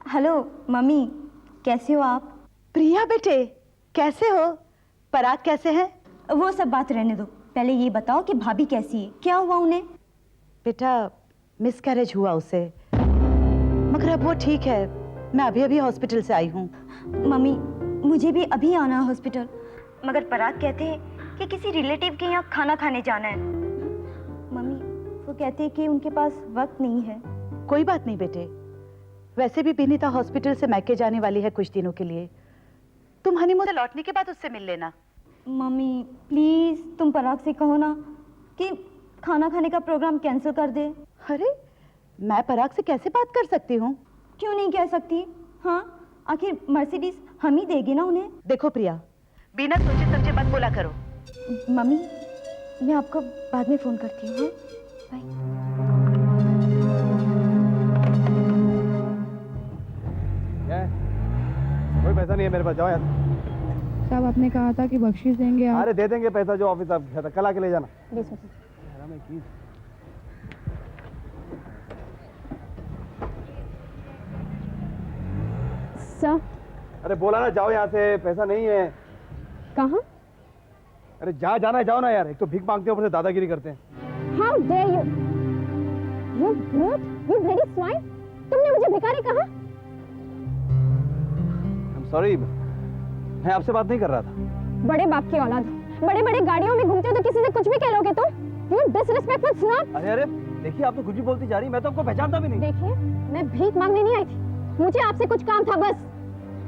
Hello mummy, कैसे हो आप? प्रिया बेटे, कैसे हो? पराग कैसे हैं? वो सब बात रहने दो, पहले ये बताओ कि भाभी कैसी है, क्या हुआ उन्हें? बेटा, मिसकैरेज हुआ उसे, मगर अब वो ठीक है। मैं अभी अभी हॉस्पिटल से आई हूँ। मम्मी, मुझे भी अभी आना है हॉस्पिटल, मगर पराग कहते हैं कि किसी रिलेटिव के यहाँ खाना खाने जाना है। मम्मी, वो कहते हैं कि उनके पास वक्त नहीं है। कोई बात नहीं बेटे, वैसे भी विनीता हॉस्पिटल से मैके जाने वाली है कुछ दिनों के लिए। तुम हनीमून से लौटने के बाद उससे मिल लेना। मम्मी प्लीज, तुम पराग से कहो ना कि खाना खाने का प्रोग्राम कैंसिल कर दे। अरे, मैं पराग से कैसे बात कर सकती हूँ? क्यों नहीं कह सकती? हाँ, आखिर मर्सिडीज हम ही देगी ना उन्हें। देखो प्रिया, बिना सोचे समझे मत बोला करो। मम्मी, मैं आपको बाद में फोन करती हूँ। बाय। कोई पैसा नहीं है मेरे पास, जाओ यार। साहब, आपने कहा था कि बख्शीश देंगे आप। अरे दे देंगे पैसा, जो ऑफिस आप था, कल आके ले जाना। सर, अरे बोला ना जाओ यहाँ से, पैसा नहीं है। कहाँ? अरे जहाँ जाना है जाओ ना यार, एक तो भीख मांगते हो, ऊपर से दादागिरी करते हैं। How dare you? You brute, you bloody swine! तुमने मुझे भिखारी कहा? I'm sorry, मैं आपसे बात नहीं कर रहा था। बड़े बाप की औलाद, बड़े-बड़े गाड़ियों में घूमते हो तो किसी से कुछ भी कह लोगे तुम? You disrespectful snob! अरे अरे, देखिए आप तो कुछ भी बोलती जा रही, मैं तो आपको पहचानता भी नहीं। देखिए, मैं भीख मांगने नहीं आई थी, मुझे आपसे कुछ काम था बस।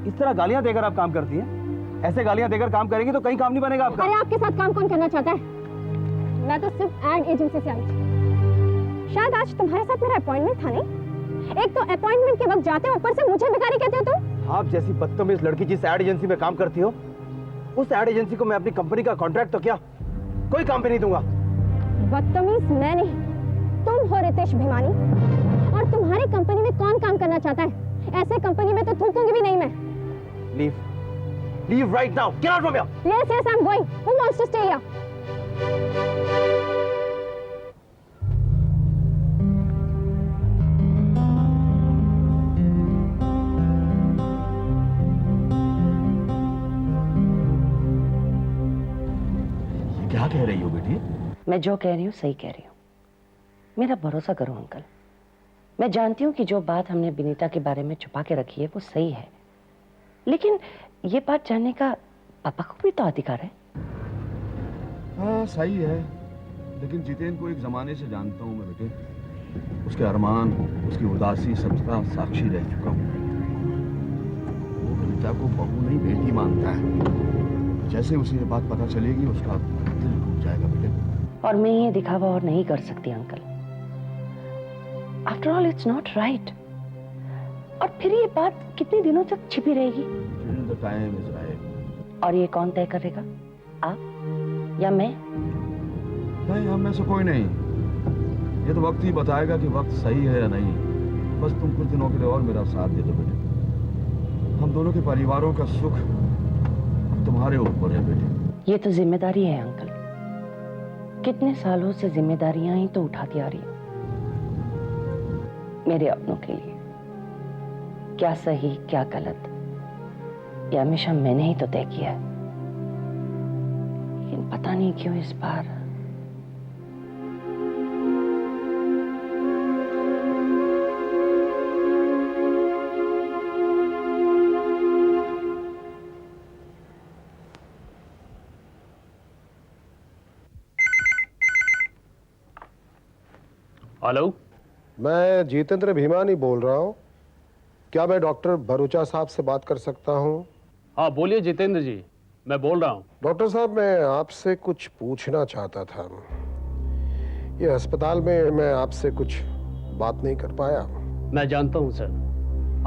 इस तरह गालियाँ देकर आप काम करती हैं? ऐसे गालियाँ देकर काम करेंगी तो कहीं काम नहीं बनेगा आपका। अरे आपके साथ काम कौन करना चाहता है? मैं तो सिर्फ एड एजेंसी से आई थी। शायद आज तुम्हारे साथ मेरा अपॉइंटमेंट था नहीं? एक तो अपॉइंटमेंट के वक्त जाते हो, ऊपर से मुझे भिखारी कहते हो तुम? आप जैसी बदतमीज लड़की जिस एड एजेंसी में काम करती हो, उस एड एजेंसी को मैं अपनी कंपनी का कॉन्ट्रैक्ट तो क्या कोई काम पे नहीं दूंगा। बदतमीज मैं नहीं, तुम हो रितेश भिमानी। और तुम्हारी कंपनी में कौन काम करना चाहता है? ऐसे कंपनी में तो थूकूंगी भी नहीं मैं। Leave right now. Get out from here. Yes, I'm going. Who wants to stay here? ये क्या कह रही हो बेटी? मैं जो कह रही हूँ सही कह रही हूँ। मेरा भरोसा करो अंकल। मैं जानती हूँ कि जो बात हमने विनीता के बारे में छुपा के रखी है वो सही है, लेकिन ये बात जानने का पापा को भी तो अधिकार है। हाँ सही है, लेकिन जितेंद्र को एक जमाने से जानता हूँ मैं बेटे। उसके अरमान, उसकी उदासी सबका साक्षी रह चुका हूँ। वो विनीता को बहू नहीं बेटी मानता है। जैसे उसे ये बात पता चलेगी उसका दिल टूट जाएगा बेटे। और मैं ये दिखावा और नहीं कर सकती uncle. After all it's not right. और फिर ये बात कितने दिनों तक छिपी रहेगी? Till the time is right. और ये कौन तय करेगा, आप या मैं? नहीं, हम में से कोई नहीं। ये तो वक्त ही बताएगा कि वक्त सही है या नहीं। बस तुम कुछ दिनों के लिए और मेरा साथ दे दो बेटे। हम दोनों के परिवारों का सुख अब तुम्हारे ऊपर है बेटे। ये तो जिम्मेदारी है अंकल। कितने सालों से जिम्मेदारियां ही तो उठाती आ रही हूं मेरे अपनों के लिए। क्या सही क्या गलत ये हमेशा मैंने ही तो तय किया है, लेकिन पता नहीं क्यों इस बार। हेलो, मैं जितेंद्र भीमानी बोल रहा हूँ। क्या मैं डॉक्टर भरूचा साहब से बात कर सकता हूँ? हाँ बोलिए जितेंद्र जी, मैं बोल रहा हूँ। डॉक्टर साहब, मैं आपसे कुछ पूछना चाहता था। ये अस्पताल में मैं आपसे कुछ बात नहीं कर पाया। मैं जानता हूँ सर,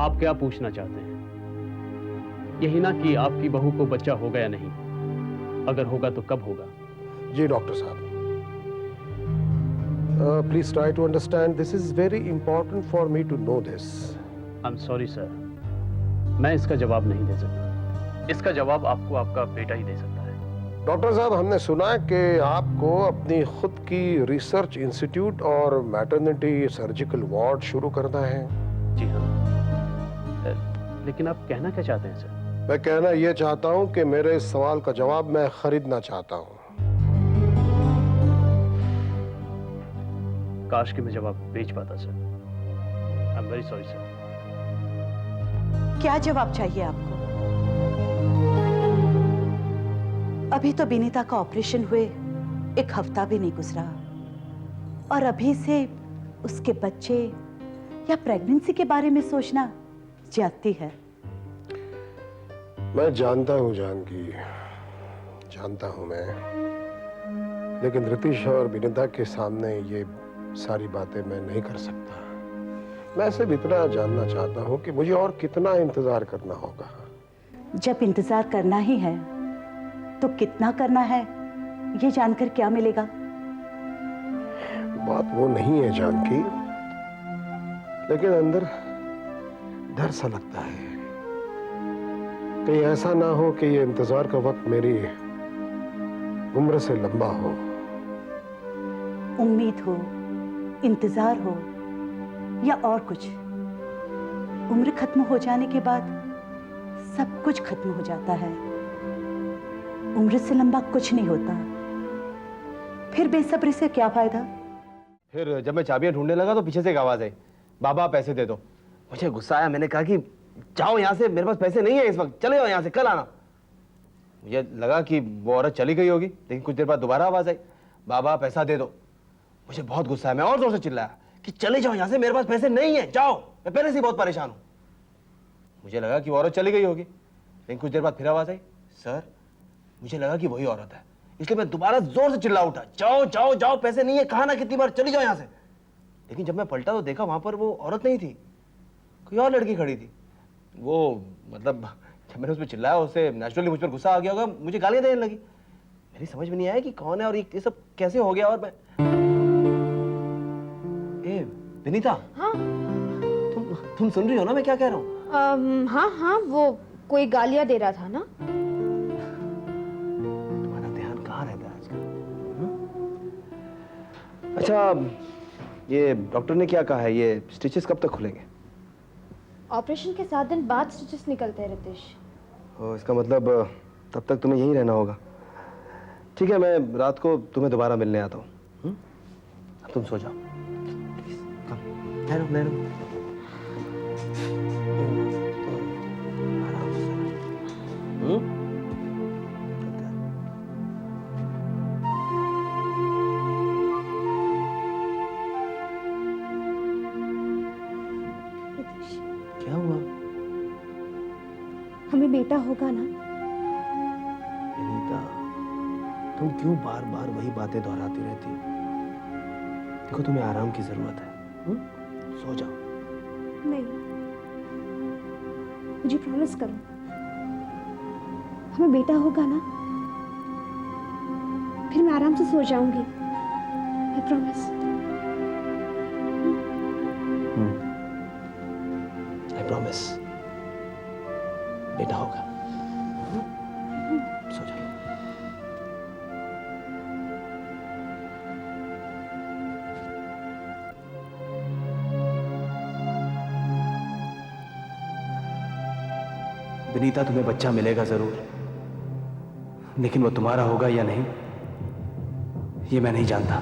आप क्या पूछना चाहते हैं। यही ना कि आपकी बहू को बच्चा होगा या नहीं, अगर होगा तो कब होगा। जी डॉक्टर साहब, please try to understand, this is very important for me to know this. I am sorry sir, मैं इसका जवाब नहीं दे सकता। इसका जवाब आपको आपका बेटा ही दे सकता है। डॉक्टर साहब, हमने सुना है कि आपको अपनी खुद की रिसर्च इंस्टीट्यूट और मैटरनिटी सर्जिकल वार्ड शुरू करना है। जी हाँ। लेकिन आप कहना क्या चाहते हैं सर? मैं कहना यह चाहता हूं कि मेरे इस सवाल का जवाब मैं खरीदना चाहता हूं। काश कि मैं जवाब भेज पाता sir. I am very sorry sir. क्या जवाब चाहिए आपको? अभी तो विनीता का ऑपरेशन हुए 1 हफ्ता भी नहीं गुजरा और अभी से उसके बच्चे या प्रेगनेंसी के बारे में सोचना ज्यादती है। मैं जानता हूं जानकी, जानता हूं मैं, लेकिन रितेश और विनीता के सामने ये सारी बातें मैं नहीं कर सकता। मैं सिर्फ इतना जानना चाहता हूं कि मुझे और कितना इंतजार करना होगा। जब इंतजार करना ही है तो कितना करना है ये जानकर क्या मिलेगा? बात वो नहीं है जानकी, लेकिन अंदर डर सा लगता है कहीं ऐसा ना हो कि ये इंतजार का वक्त मेरी उम्र से लंबा हो। उम्मीद हो, इंतजार हो या और कुछ, उम्र खत्म हो जाने के बाद सब कुछ खत्म हो जाता है। उम्र से लंबा कुछ नहीं होता। फिर बेसब्री से क्या फायदा? फिर जब मैं चाबियां ढूंढने लगा तो पीछे से एक आवाज आई, बाबा पैसे दे दो। मुझे गुस्सा आया, मैंने कहा कि जाओ यहाँ से, मेरे पास पैसे नहीं है इस वक्त, चले जाओ यहाँ से, कल आना। मुझे लगा कि वो औरत चली गई होगी, लेकिन कुछ देर बाद दोबारा आवाज आई, बाबा पैसा दे दो। मुझे बहुत गुस्सा आया, मैं और जोर से चिल्लाया कि चले जाओ यहाँ से, मेरे पास पैसे नहीं है, जाओ, मैं पहले से ही बहुत परेशान हूँ। मुझे लगा कि वो औरत चली गई होगी, लेकिन कुछ देर बाद फिर आवाज आई, सर मुझे लगा कि वही औरत है, इसलिए मैं दोबारा जोर से चिल्ला उठा, जाओ जाओ जाओ, पैसे नहीं है, कहा ना कितनी बार, चली जाओ यहाँ से। लेकिन जब मैं पलटा तो देखा वहां पर वो औरत नहीं थी, कोई और लड़की खड़ी थी। वो मतलब जब मैंने उस पर चिल्लाया, उससे नेचुरली मुझ पर गुस्सा आ गया होगा, मुझे गालियां देने लगी। मेरी समझ में नहीं आया कि कौन है और ये सब कैसे हो गया। और मैं विनीता, हाँ तुम सुन रही हो ना मैं क्या कह रहा हूँ? हाँ हाँ, वो कोई गालियां दे रहा था ना। तुम्हारा ध्यान कहाँ रहता है आजकल? अच्छा, ये डॉक्टर ने क्या कहा है, ये स्टिचेस कब तक खुलेंगे? ऑपरेशन के 7 दिन बाद स्टिचेस निकलते हैं रितेश। इसका मतलब तब तक तुम्हें यहीं रहना होगा। ठीक है, मैं रात को तुम्हें दोबारा मिलने आता हूँ। अब तुम सो जाओ, आराम से। क्या हुआ? हमें बेटा होगा ना? विनीता, तुम क्यों बार बार वही बातें दोहराती रहती हो? देखो तुम्हें आराम की जरूरत है, सो जाओ। नहीं, मुझे प्रॉमिस करो, हमें बेटा होगा ना, फिर मैं आराम से सो जाऊंगी। I promise. आई प्रॉमिस, बेटा होगा। सो जाओ। विनीता, तुम्हें बच्चा मिलेगा जरूर, लेकिन वो तुम्हारा होगा या नहीं ये मैं नहीं जानता।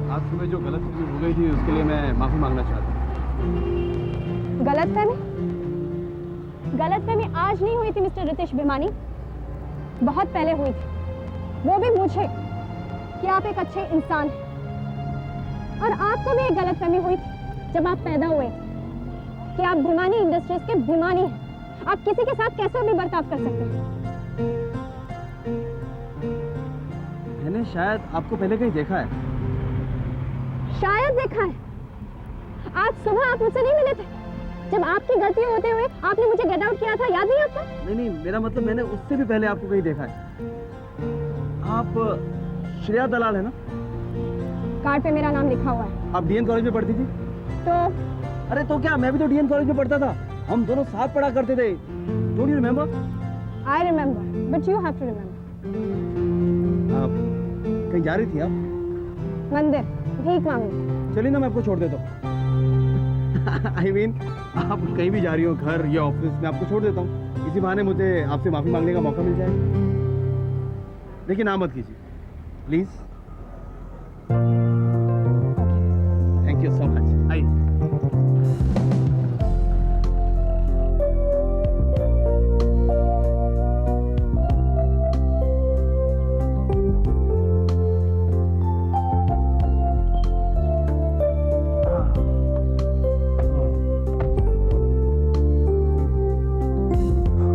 आज सुबह जो गलतफहमी हो गई थी उसके लिए मैं माफी मांगना चाहता हूँ। गलतफहमी आज नहीं हुई थी मिस्टर रितेश भिमानी, बहुत पहले हुई थी, वो भी मुझे, कि आप एक अच्छे इंसान हैं। और आपको भी एक गलतफहमी हुई थी जब आप पैदा हुए कि आप भिमानी इंडस्ट्रीज के भिमानी हैं। आप किसी के साथ कैसे भी बर्ताव कर सकते हैं। मैंने शायद आपको पहले कहीं देखा है। शायद देखा है। आज सुबह आप मुझसे नहीं मिले थे, जब आपकी गलती होते हुए आपने मुझे गेट आउट किया था, याद नहीं आपको? नहीं, मेरा मतलब मैंने उससे भी पहले आपको कहीं देखा है। आप श्रेया दलाल है ना? कार्ड पे मेरा नाम लिखा हुआ है। आप डीएन कॉलेज में पढ़ती थी? तो अरे तो क्या, मैं भी तो डीएन कॉलेज में पढ़ता था, हम दोनों साथ पढ़ा करते थे। Don't you remember? I remember, but you have to remember. आप कहीं जा रही थी आप? मंदिर, भीख मांगने। चलिए ना, मैं आपको छोड़ देता हूँ। I mean, आप कहीं भी जा रही हो, घर या ऑफिस, मैं आपको छोड़ देता हूँ। इसी बहाने मुझे आपसे माफी मांगने का मौका मिल जाए। लेकिन ना मत कीजिए please. Thank you so much. आइए।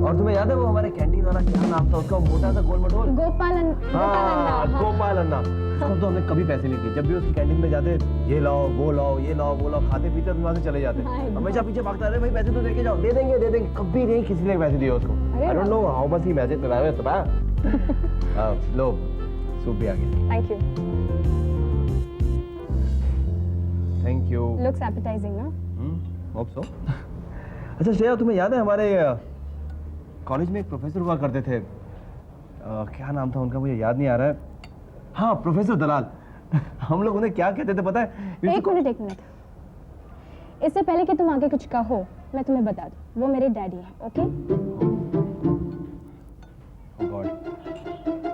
और तुम्हें याद है वो हमारे कैंटीन वाला, क्या नाम था उसका, मोटा सा गोल मटोल? गोपाल गोपाल अन्ना। उसको तो हमने कभी पैसे नहीं दिए। जब भी उसकी कैंटीन में जाते, ये लाओ वो लाओ, ये लाओ वो लाओ, खाते पीते वहां से चले जाते। हमेशा पीछे भागता रहे, भाई पैसे तो देके जाओ। दे देंगे। कभी नहीं किसी ने पैसे दिए उसको। I don't know how much he message लगाया तो पता। लो सूप भी आ गया। Thank you. Thank you. Looks appetizing ना? Hope so. अच्छा श्रेया, तुम्हें याद है हमारे कॉलेज में एक प्रोफेसर हुआ करते थे, क्या नाम था उनका, मुझे याद नहीं आ रहा है। हाँ, प्रोफेसर दलाल। हम लोग उन्हें क्या कहते थे पता है? एक मिनट। इससे पहले कि तुम आगे कुछ कहो, मैं तुम्हें बता दूं, वो मेरे डैडी हैं, ओके?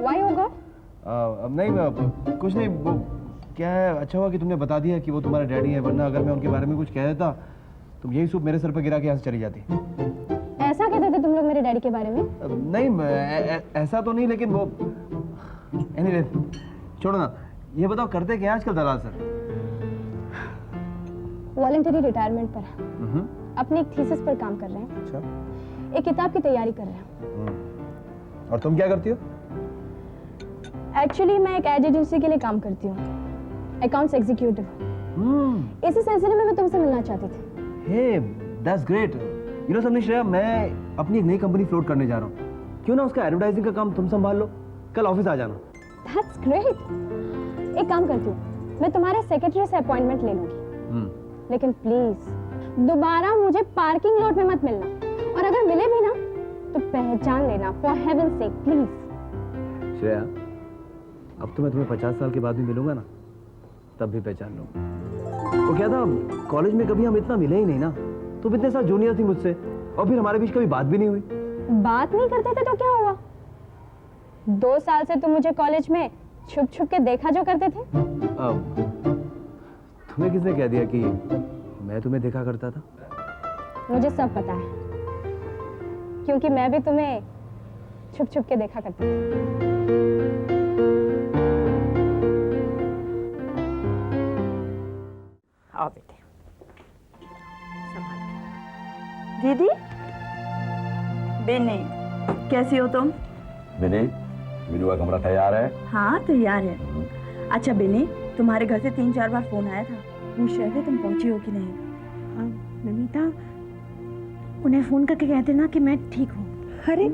Why oh God? नहीं, कुछ नहीं, वो क्या है, अच्छा हुआ कि तुमने बता दिया कि वो तुम्हारे डैडी है, वरना अगर मैं उनके बारे में कुछ कह देता, तुम यही सूप मेरे सर पर गिरा के यहाँ से चली जाती। ऐसा कहते थे तुम लोग मेरे डैडी के बारे में? नहीं, ऐसा तो नहीं, लेकिन वो anyway, छोड़ो ना। ये बताओ करते क्या आजकल दलाल सर? वॉलंटरी रिटायरमेंट पर है। अपनी एक थीसिस पर काम कर रहे हैं। अच्छा। एक किताब की तैयारी कर रहे हैं। और तुम क्या करती हो? एक्चुअली मैं एक एड एजेंसी के लिए काम करती हूँ, अकाउंट्स एग्जीक्यूटिव। इसी सिलसिले में मैं तुमसे मिलना चाहती थी। Hey, that's great. You know something Shreya, मैं अपनी एक नई कंपनी फ्लोट करने जा रहा हूँ। क्यों ना उसका एडवर्टाइजिंग का काम तुम संभाल लो, कल ऑफिस आ जाना। That's great. एक काम करती हूँ, मैं तुम्हारे सेक्रेटरी से अपॉइंटमेंट ले लूंगी। लेकिन प्लीज दोबारा मुझे पार्किंग लॉट में मत मिलना, और अगर मिले भी ना तो पहचान लेना, for heaven sec please. Shreya, अब तो मैं तुम्हें 50 साल के बाद भी मिलूंगा ना, तब भी पहचान लो। वो क्या था, कॉलेज में कभी हम इतना मिले ही नहीं ना, तुम इतने साल जूनियर थी मुझसे, और फिर हमारे बीच कभी बात भी नहीं हुई। बात नहीं करते थे तो क्या हुआ? 2 साल से तुम मुझे कॉलेज में छुप छुप के देखा जो करते थे। तुम्हें किसने कह दिया कि मैं तुम्हें देखा करता था? मुझे सब पता है, क्योंकि मैं भी तुम्हें छुप छुप के देखा करती थी। आओ बेटे। दीदी, बेनी, कैसी हो तुम? बेनी, मीनू का कमरा तैयार है? हाँ तैयार है। अच्छा बेनी, तुम्हारे घर से 3-4 बार फोन आया था, पूछ रहे थे तुम पहुंची हो कि नहीं। नमिता, उन्हें फोन करके कहते ना कि मैं ठीक हूँ। अरे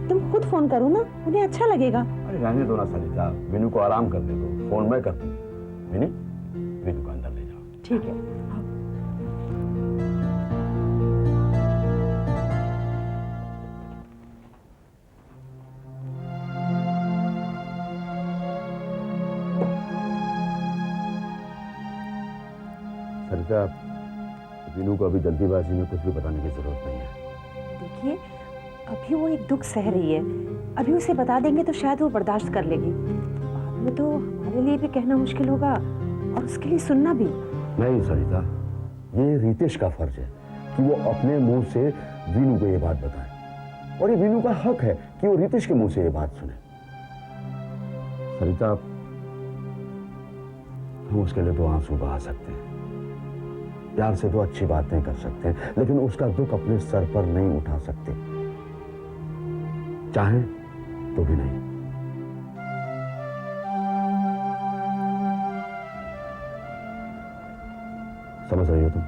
तुम खुद फोन करो ना, उन्हें अच्छा लगेगा। अरे रहने दो ना सरिता, मीनू को आराम करने दो, फोन मैं करती हूँ। बेनी, मीनू को अंदर ले जाओ। ठीक है। सरिता, मीनू को अभी जल्दीबाजी में कुछ भी बताने की जरूरत नहीं है। देखिए, अभी वो एक दुख सह रही है, अभी उसे बता देंगे तो शायद वो बर्दाश्त कर लेगी। बाद में तो हमारे लिए भी कहना मुश्किल होगा और उसके लिए सुनना भी। नहीं सरिता, ये रितेश का फर्ज है कि वो अपने मुंह से वीनू को ये बात बताए, और ये वीनू का हक है कि वो रितेश के मुंह से ये बात सुने। सरिता, हम उसके लिए तो आंसू बहा सकते हैं, प्यार से तो अच्छी बातें कर सकते हैं, लेकिन उसका दुख अपने सर पर नहीं उठा सकते, चाहे तो भी नहीं। समझ रही हो तुम?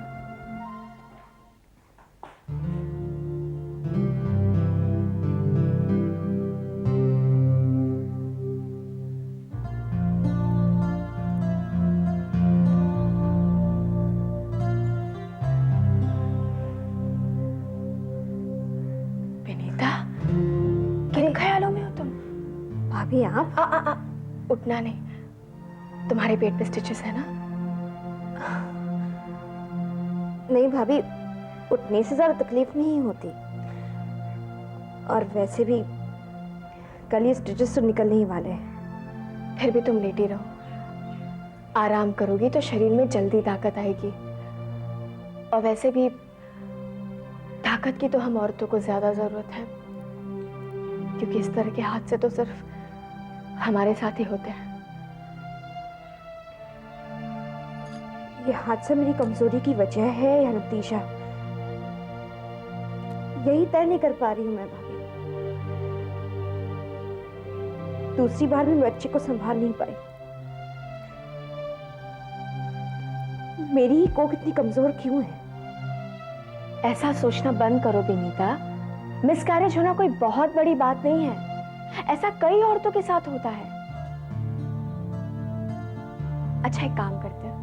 भाभी आप उठना नहीं, तुम्हारे पेट पे स्टिचेस है ना? नहीं भाभी, उठने से ज्यादा तकलीफ नहीं होती, और वैसे भी कल ये स्टिचेस तो निकलने ही वाले हैं। फिर भी तुम लेटी रहो, आराम करोगी तो शरीर में जल्दी ताकत आएगी। और वैसे भी ताकत की तो हम औरतों को ज्यादा जरूरत है, क्योंकि इस तरह के हादसे तो सिर्फ हमारे साथ ही होते हैं। ये हादसा मेरी कमजोरी की वजह है या नतीजा, यही तय नहीं कर पा रही हूं मैं भाभी। दूसरी बार भी मैं बच्चे को संभाल नहीं पाई। मेरी ही कोख इतनी कमजोर क्यों है? ऐसा सोचना बंद करो विनीता, मिसकैरेज होना कोई बहुत बड़ी बात नहीं है, ऐसा कई औरतों के साथ होता है। अच्छा एक काम करते हैं,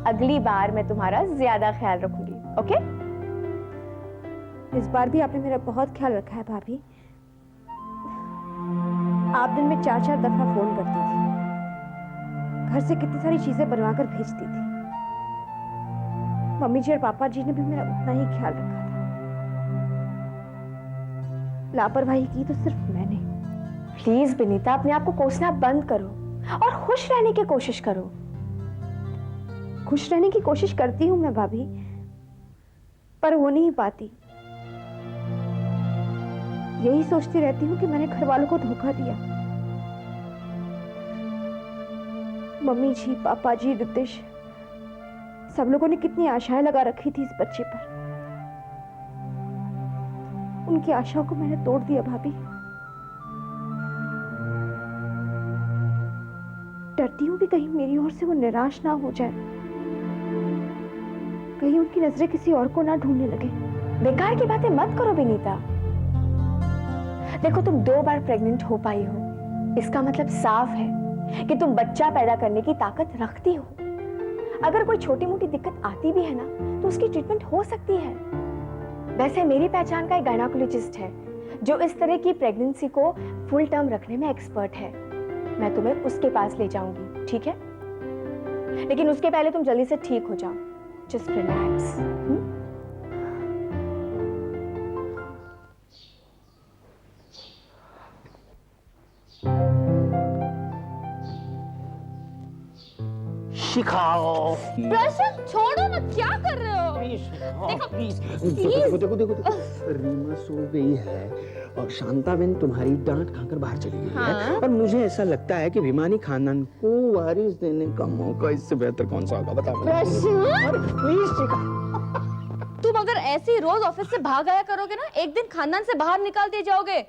अगली बार मैं तुम्हारा ज्यादा ख्याल रखूंगी, ओके? इस बार भी आपने मेरा बहुत ख्याल रखा है भाभी। आप दिन में 4-4 दफा फोन करती थी, घर से कितनी सारी चीजें बनवाकर भेजती थी। मम्मी जी और पापा जी ने भी मेरा उतना ही ख्याल रखा था। लापरवाही की तो सिर्फ मैंने। प्लीज विनीता, अपने आप को कोसना बंद करो और खुश रहने की कोशिश करो। खुश रहने की कोशिश करती हूं मैं भाभी, पर हो नहीं पाती। यही सोचती रहती हूँ कि मैंने घर वालों को धोखा दिया। मम्मी जी, पापा जी, रितेश, सब लोगों ने कितनी आशाएं लगा रखी थी इस बच्चे पर। उनकी आशाओं को मैंने तोड़ दिया भाभी। डरती हूँ कि कहीं मेरी ओर से वो निराश ना हो जाए, कहीं उनकी नजरें किसी और को ना ढूंढने लगे। बेकार की बातें मत करो विनीता। देखो, तुम 2 बार प्रेग्नेंट हो पाई हो, इसका मतलब साफ है कि तुम बच्चा पैदा करने की ताकत रखती हो। अगर कोई छोटी मोटी दिक्कत आती भी है ना, तो उसकी ट्रीटमेंट हो सकती है। वैसे मेरी पहचान का एक गायनेकोलॉजिस्ट है जो इस तरह की प्रेगनेंसी को फुल टर्म रखने में एक्सपर्ट है। मैं तुम्हें उसके पास ले जाऊंगी, ठीक है? लेकिन उसके पहले तुम जल्दी से ठीक हो जाओ। Just relax. सिखाओ। प्रश्न छोड़ो ना, क्या कर रहे हो? देखो देखो देखो देखो, रीमा सो गई है और शांताबेन तुम्हारी डांट खाकर बाहर चली गई है। और मुझे ऐसा लगता है कि भिमानी खानदान को वारिस देने का मौका इससे बेहतर कौन सा होगा, बताओ। प्लीज शिखा, तुम अगर ऐसे ही रोज ऑफिस से भाग आया करोगे ना, एक दिन खानदान से बाहर निकाल दिए जाओगे।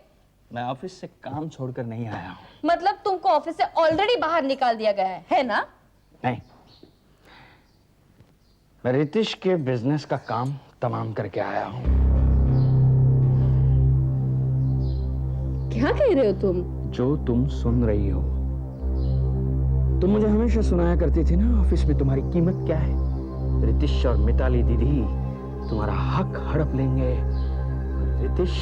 मैं ऑफिस से काम छोड़कर नहीं आया हूँ। मतलब तुमको ऑफिस से ऑलरेडी बाहर निकाल दिया गया है ना? नहीं, मैं रितेश के बिजनेस का काम तमाम करके आया हूँ। क्या कह रहे हो तुम? जो तुम सुन रही हो, तुम मुझे हमेशा सुनाया करती थी ना ऑफिस में तुम्हारी कीमत क्या है। रितेश और मिताली दीदी तुम्हारा हक हड़प लेंगे। रितेश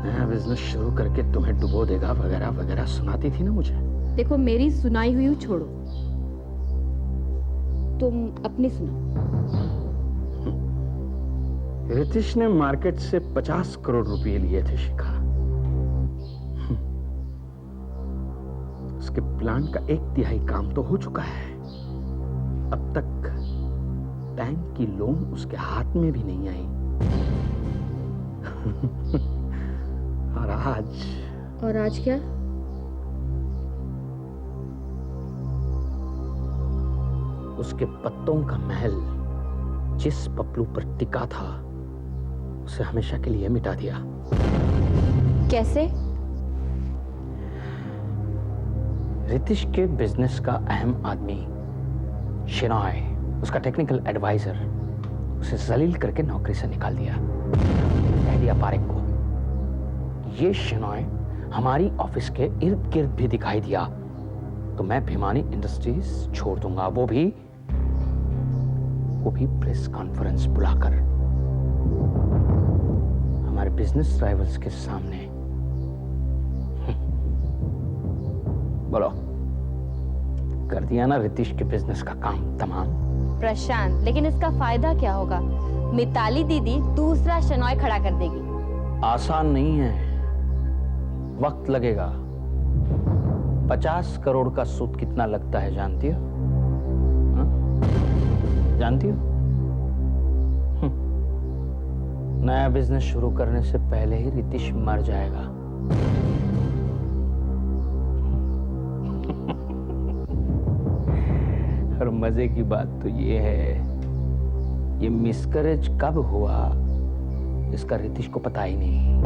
नया बिजनेस शुरू करके तुम्हें डुबो देगा वगैरह वगैरह सुनाती थी ना मुझे। देखो, मेरी सुनाई हुई छोड़ो, तुम अपनी सुनो। रितेश ने मार्केट से 50 करोड़ रुपए लिए थे शिखा। उसके प्लान का 1/3 काम तो हो चुका है। अब तक बैंक की लोन उसके हाथ में भी नहीं आई। और आज क्या? उसके पत्तों का महल जिस पपलू पर टिका था, उसे हमेशा के लिए मिटा दिया। कैसे? रितेश के बिजनेस का अहम आदमी शिनॉय, उसका टेक्निकल एडवाइजर, उसे जलील करके नौकरी से निकाल दिया। कह दिया पारेख को, ये शिनॉय हमारी ऑफिस के इर्द गिर्द भी दिखाई दिया तो मैं भिमानी इंडस्ट्रीज छोड़ दूंगा, वो भी प्रेस कॉन्फ्रेंस बुलाकर हमारे बिजनेस राइवल्स के सामने। बोलो, कर दिया ना रितिश के बिजनेस का काम तमाम? प्रशांत, लेकिन इसका फायदा क्या होगा? मिताली दीदी दूसरा शनॉय खड़ा कर देगी। आसान नहीं है, वक्त लगेगा। 50 करोड़ का सूद कितना लगता है जानती हो? हाँ? जानती हो? नया बिजनेस शुरू करने से पहले ही रितिश मर जाएगा। और मजे की बात तो ये है, ये मिसकैरेज कब हुआ इसका रितिश को पता ही नहीं।